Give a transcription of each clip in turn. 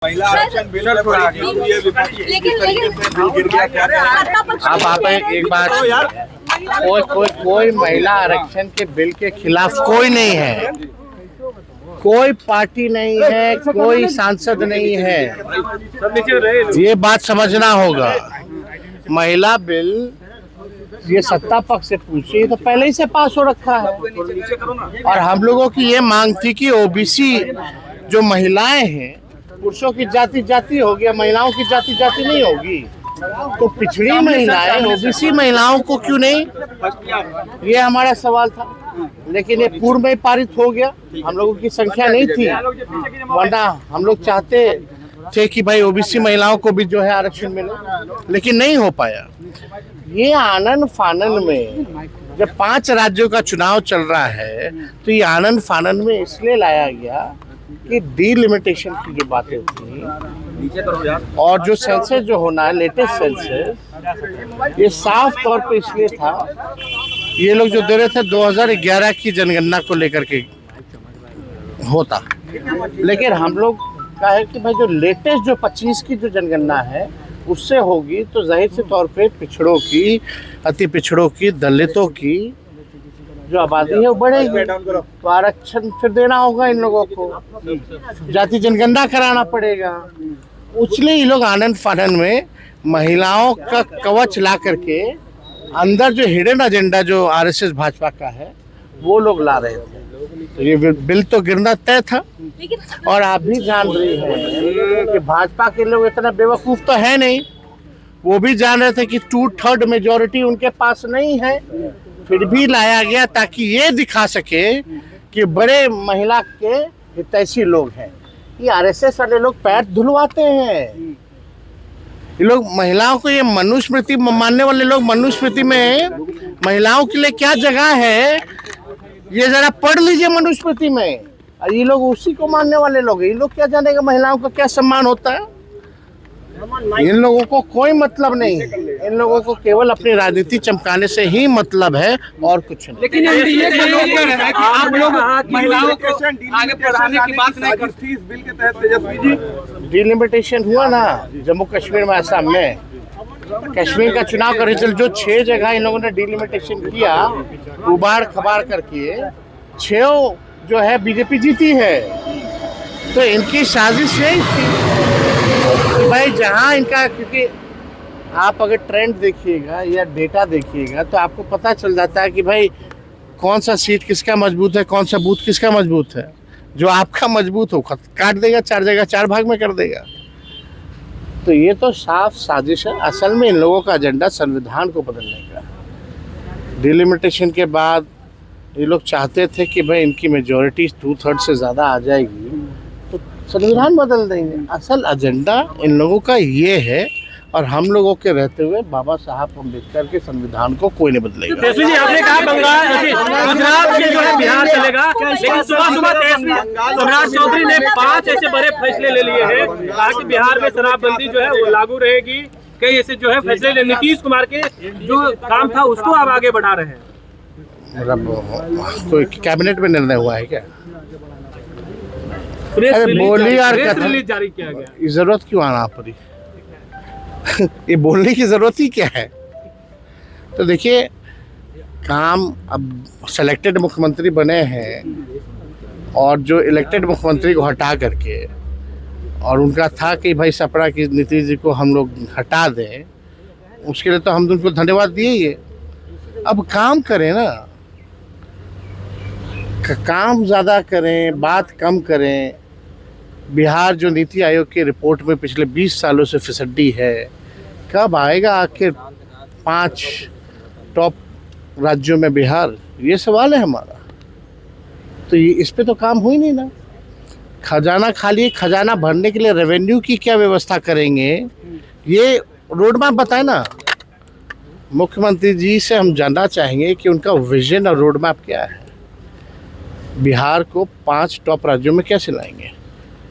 महिला आरक्षण bill pay बड़ी जीत हुई है विपक्ष की, किस तरीके से बिल गिर गया, क्या कहें? अब आप एक बात, कोई महिला आरक्षण के बिल के खिलाफ कोई नहीं है, कोई पार्टी नहीं है, कोई सांसद नहीं है। ये बात समझना होगा। महिला बिल ये सत्ता पक्ष से पूछिए तो पहले ही से पास हो रखा है। और हम लोगों की ये मांग थी कि ओबीसी जो महिलाएं हैं, पुरुषों की जाति जाति होगी, महिलाओं की जाति जाति नहीं होगी, तो पिछड़ी महिलाएं ओबीसी महिलाओं को क्यों नहीं, ये हमारा सवाल था। लेकिन ये पूर्व में पारित हो गया, हम लोगों की संख्या नहीं थी, वरना हम लोग चाहते थे कि भाई ओबीसी महिलाओं को भी जो है आरक्षण मिले, लेकिन नहीं हो पाया। ये आनन फानन में जब 5 राज्यों का चुनाव चल रहा है, तो ये आनन फानन में इसलिए लाया गया कि डिलिमिटेशन की जो बातें थी और जो सेंसस जो होना है, लेटेस्ट सेंसस, ये साफ तौर पे इसलिए था, ये लोग जो दे रहे थे 2011 की जनगणना को लेकर के होता, लेकिन हम लोग का है कि भाई जो लेटेस्ट जो 25 की जो जनगणना है उससे होगी, तो जाहिर से तौर पे पिछड़ों की, अति पिछड़ों की, दलितों की जो आबादी है वो बढ़ेगी, तो आरक्षण फिर देना होगा इन लोगों को, जाति जनगणना कराना पड़ेगा। इसलिए ये लोग आनंद फानन में महिलाओं का कवच ला करके अंदर जो हिडन एजेंडा जो आरएसएस भाजपा का है वो लोग ला रहे थे। तो ये बिल तो गिरना तय था। और आप भी जान रही हैं कि भाजपा के लोग इतना बेवकूफ़ तो है नहीं, वो भी जान रहे थे कि 2/3 मेजॉरिटी उनके पास नहीं है, फिर भी लाया गया ताकि ये दिखा सके कि बड़े महिला के हितैषी लोग हैं। ये आरएसएस वाले लोग पैर धुलवाते हैं, ये लोग महिलाओं को, ये मनुस्मृति मानने वाले लोग, मनुस्मृति में महिलाओं के लिए क्या जगह है ये जरा पढ़ लीजिए मनुस्मृति में। और ये लोग उसी को मानने वाले लोग, ये लोग क्या जानेगा महिलाओं का क्या सम्मान होता है। इन लोगों को कोई मतलब नहीं है, इन लोगों को केवल अपनी राजनीति चमकाने से ही मतलब है और कुछ नहीं। लेकिन आप लोग महिलाओं को आगे बढ़ाने की बात नहीं करती इस बिल के तहत। तेजस्वी जी, डिलिमिटेशन हुआ ना जम्मू कश्मीर में, असम में, कश्मीर का चुनाव का रिजल्ट जो 6 जगह इन लोगों ने डिलिमिटेशन किया, उबाड़ खबाड़ करके 6 जो है बीजेपी जीती है। तो इनकी साजिश यही थी भाई, जहां इनका, क्योंकि आप अगर ट्रेंड देखिएगा या डेटा देखिएगा तो आपको पता चल जाता है कि भाई कौन सा सीट किसका मजबूत है, कौन सा बूथ किसका मजबूत है। जो आपका मजबूत हो काट देगा, 4 जगह 4 भाग में कर देगा। तो ये तो साफ साजिश है। असल में इन लोगों का एजेंडा संविधान को बदलने का है। डिलिमिटेशन के बाद ये लोग चाहते थे कि भाई इनकी मेजॉरिटी 2/3 से ज़्यादा आ जाएगी तो संविधान बदल देंगे। असल एजेंडा इन लोगों का ये है, और हम लोगों के रहते हुए बाबा साहब अम्बेडकर के संविधान को कोई नहीं बदलेगा। तेजस्वी जी, आपने कहा गुजरात में जो है बिहार चलेगा, लेकिन सुबह सम्राट चौधरी ने 5 ऐसे बड़े फैसले ले लिए हैं, कहा कि बिहार में शराबबंदी जो है वो लागू रहेगी। कई ऐसे जो है फैसले ले, नीतीश कुमार के जो काम था उसको आप आगे बढ़ा रहे हैं। कोई कैबिनेट में निर्णय हुआ है क्या? अरे बोली यार, रिलीज जारी किया गया, जरूरत क्यों आना पड़ी? ये बोलने की जरूरत ही क्या है? तो देखिए, काम अब सेलेक्टेड मुख्यमंत्री बने हैं और जो इलेक्टेड मुख्यमंत्री को हटा करके, और उनका था कि भाई सपना की नीतीश जी को हम लोग हटा दें, उसके लिए तो हम उनको धन्यवाद दिए ही है। अब काम करें ना, काम ज़्यादा करें, बात कम करें। बिहार जो नीति आयोग की रिपोर्ट में पिछले 20 सालों से फिसड्डी है, कब आएगा आखिर 5 टॉप राज्यों में बिहार? ये सवाल है हमारा। तो ये इस पे तो काम हो ही नहीं ना। खजाना खाली, खजाना भरने के लिए रेवेन्यू की क्या व्यवस्था करेंगे, ये रोड मैप बताए ना। मुख्यमंत्री जी से हम जानना चाहेंगे कि उनका विजन और रोड मैप क्या है। बिहार को 5 टॉप राज्यों में कैसे लाएंगे?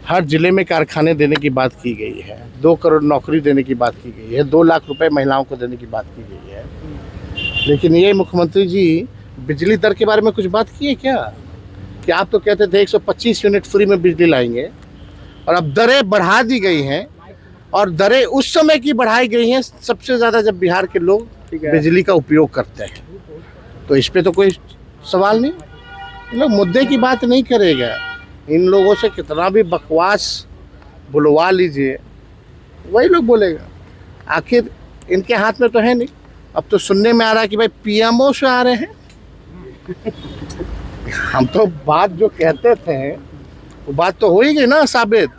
हर जिले में कारखाने देने की बात की गई है, 2 करोड़ नौकरी देने की बात की गई है, 2 लाख रुपए महिलाओं को देने की बात की गई है। लेकिन ये मुख्यमंत्री जी बिजली दर के बारे में कुछ बात की है क्या? कि आप तो कहते थे 125 यूनिट फ्री में बिजली लाएंगे, और अब दरें बढ़ा दी गई हैं, और दरें उस समय की बढ़ाई गई हैं सबसे ज़्यादा जब बिहार के लोग बिजली का उपयोग करते हैं। तो इस पे तो कोई सवाल नहीं, इन लोग मुद्दे की बात नहीं करेगा। इन लोगों से कितना भी बकवास बुलवा लीजिए, वही लोग बोलेगा। आखिर इनके हाथ में तो है नहीं। अब तो सुनने में आ रहा है कि भाई पीएमओ से आ रहे हैं। हम तो बात जो कहते थे वो बात तो हो ही गई ना साबित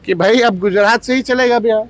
कि भाई अब गुजरात से ही चलेगा बिहार।